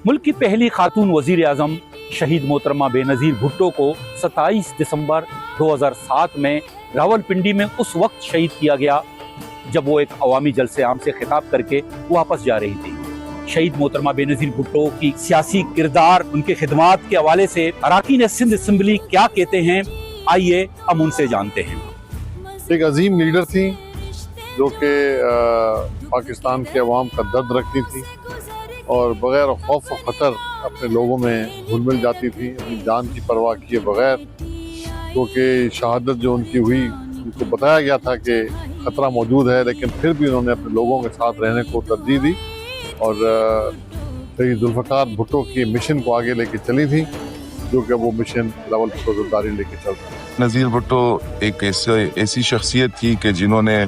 मुल्क की पहली खातून वजीर आजम शहीद मोहतरमा बेनज़ीर भुट्टो को 27 दिसंबर 2007 में रावलपिंडी में उस वक्त शहीद किया गया जब वो एक अवामी जलसे आम से खिताब करके वापस जा रही थी। शहीद मोहतरमा बेनज़ीर भुट्टो की सियासी किरदार, उनके खिदमात के हवाले से अरकान सिंध असम्बली क्या कहते हैं, आइए हम उनसे जानते हैं। एक अजीम लीडर थी जो कि पाकिस्तान के अवाम का दर्द रखती थी और बग़ैर खौफ व ख़तर अपने लोगों में घुल मिल जाती थी, अपनी जान की परवाह किए बग़ैर। क्योंकि शहादत जो उनकी हुई, उनको बताया गया था कि ख़तरा मौजूद है, लेकिन फिर भी उन्होंने अपने लोगों के साथ रहने को तरजीह दी और शहीद जुल्फ़िकार भुट्टो के मिशन को आगे लेके चली थी, जो कि वो मिशन रावलपिंडी ज़रदारी लेके चल रहा है। नज़ीर भुट्टो एक ऐसी शख्सियत थी कि जिन्होंने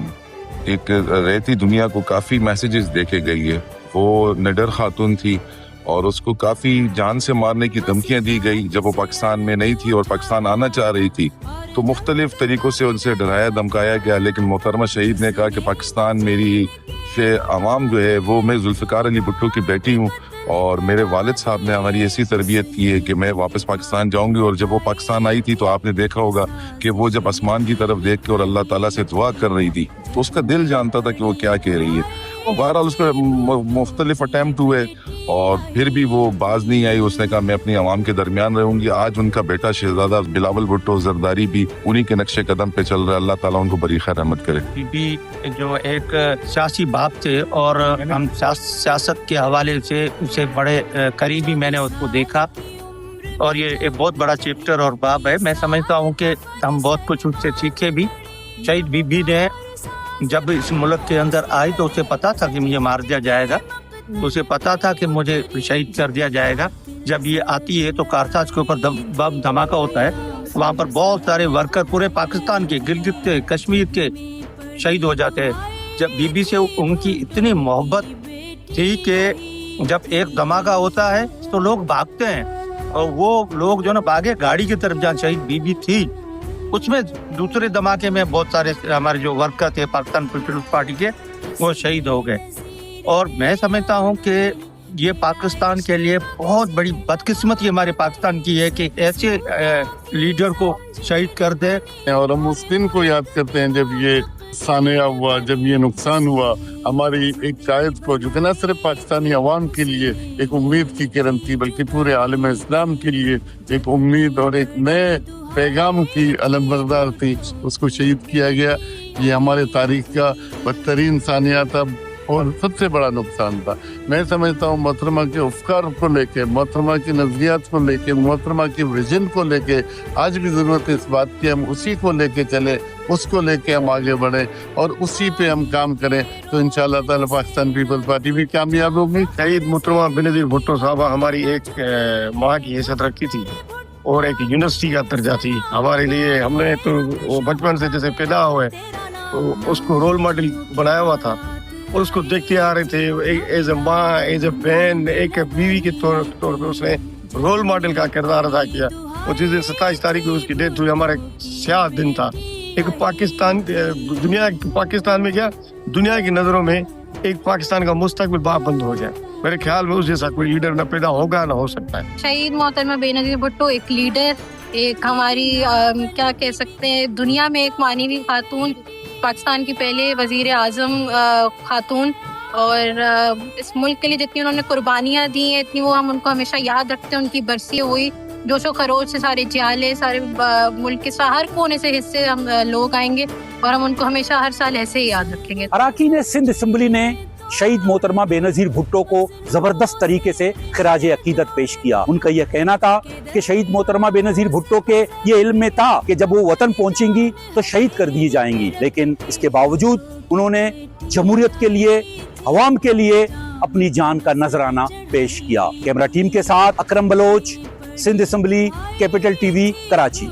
एक रहती दुनिया को काफ़ी मैसेजेस देके गई है। वो निडर खातून थी और उसको काफ़ी जान से मारने की धमकियाँ दी गई जब वो पाकिस्तान में नहीं थी और पाकिस्तान आना चाह रही थी, तो मुख्तलिफ तरीक़ों से उनसे डराया धमकाया गया। लेकिन मोहतरमा शहीद ने कहा कि पाकिस्तान मेरी से आवाम जो है वो, मैं जुल्फ़िकार अली भुट्टो की बेटी हूँ और मेरे वालिद साहब ने हमारी ऐसी तरबियत की है कि मैं वापस पाकिस्तान जाऊंगी। और जब वो पाकिस्तान आई थी तो आपने देखा होगा कि वो जब आसमान की तरफ देख के और अल्लाह ताला से दुआ कर रही थी तो उसका दिल जानता था कि वो क्या कह रही है। बहरहाल उस पर मुख्तलिफ अटैम्प्ट हुए और फिर भी वो बाज नहीं आई। उसने कहा मैं अपनी आवाम के दरमियान रहूंगी। आज उनका बेटा शहजादा बिलावल भुट्टो जरदारी भी उन्हीं के नक्शे कदम पे चल रहा है। अल्लाह ताला उनको बड़ी खैर रहमत करे। बीबी जो एक सियासी बाप थे और हम सियासत के हवाले से उसे बड़े करीबी मैंने उसको देखा और ये एक बहुत बड़ा चैप्टर और बाब है। मैं समझता हूँ कि हम बहुत कुछ उससे सीखे भी। शहीद बीबी ने जब इस मुल्क के अंदर आई तो उसे पता था कि मुझे मार दिया जाएगा, तो उसे पता था कि मुझे शहीद कर दिया जाएगा। जब ये आती है तो कारताज के ऊपर बम धमाका होता है, वहाँ पर बहुत सारे वर्कर पूरे पाकिस्तान के, गिलगित के, कश्मीर के शहीद हो जाते हैं। जब बीबी से उनकी इतनी मोहब्बत थी कि जब एक धमाका होता है तो लोग भागते हैं और वो लोग जो ना भागे गाड़ी की तरफ, जहाँ शहीद बीबी थी उसमें दूसरे धमाके में बहुत सारे हमारे जो वर्कर थे पाकिस्तान पीपल्स पार्टी के, वो शहीद हो गए। और मैं समझता हूँ कि ये पाकिस्तान के लिए बहुत बड़ी बदकिस्मती हमारे पाकिस्तान की है कि ऐसे लीडर को शहीद कर दे। और हम उस दिन को याद करते हैं जब ये सानिया हुआ, जब ये नुकसान हुआ हमारी एक कायद को, जो कि न सिर्फ पाकिस्तानी अवाम के लिए एक उम्मीद की किरण थी बल्कि पूरे आलम इस्लाम के लिए एक उम्मीद और एक नए पैगाम की अलमबरदार थी। उसको शहीद किया गया। ये हमारे तारीख का बदतरीन सानिया था और सबसे बड़ा नुकसान था। मैं समझता हूँ मोहतरमा के अफकार को लेके, मोहतरमा की नज़रियात को लेके, मोहतरमा की विजन को लेके आज भी ज़रूरत है इस बात की हम उसी को लेके चले, उसको लेके हम आगे बढ़े और उसी पे हम काम करें तो इंशाअल्लाह ताला पाकिस्तान पीपल्स पार्टी भी कामयाब होगी। शहीद मोहतरमा बेनज़ीर भुट्टो साहबा हमारी एक माँ की हैसियत रखी थी और एक यूनिवर्सिटी का दर्जा थी हमारे लिए। हमने तो वो बचपन से जैसे पैदा हुए तो उसको रोल मॉडल बनाया हुआ था और उसको देखते आ रहे थे एज ए माँ, एज ए बहन, एक बीवी के तौर पे उसने रोल मॉडल का किरदार अदा किया। और जिस दिन 27 तारीख को उसकी डेथ हुई, हमारा एक स्याह दिन था। एक पाकिस्तान में क्या दुनिया की नज़रों में एक पाकिस्तान का मुस्तकबिल बाप बंद हो जाए। मेरे ख्याल में उस जैसा कोई लीडर न पैदा होगा न हो सकता है। शहीद मोहतरमा बेनज़ीर भुट्टो एक लीडर, एक हमारी क्या कह सकते हैं दुनिया में एक मानवी खातून, पाकिस्तान की पहले वजीर आजम खातून और इस मुल्क के लिए जितनी उन्होंने कुर्बानियाँ दी हैं इतनी वो हम उनको हमेशा याद रखते हैं। उनकी बरसी हुई जोशो खरोश से सारे जियाले, सारे मुल्क के हर कोने से हिस्से हम लोग आएंगे और हम उनको हमेशा हर साल ऐसे ही याद रखेंगे। अरकान सिंध असम्बली ने शहीद मोहतरमा बेनज़ीर भुट्टो को जबरदस्त तरीके से खिराज अकीदत पेश किया। उनका यह कहना था कि शहीद मोहतरमा बेनज़ीर भुट्टो के ये इल्म में था कि जब वो वतन पहुंचेंगी तो शहीद कर दी जाएंगी, लेकिन इसके बावजूद उन्होंने जमहूरियत के लिए, अवाम के लिए अपनी जान का नजराना पेश किया। कैमरा टीम के साथ Akram Baloch, Sindh assembly, capital TV, Karachi.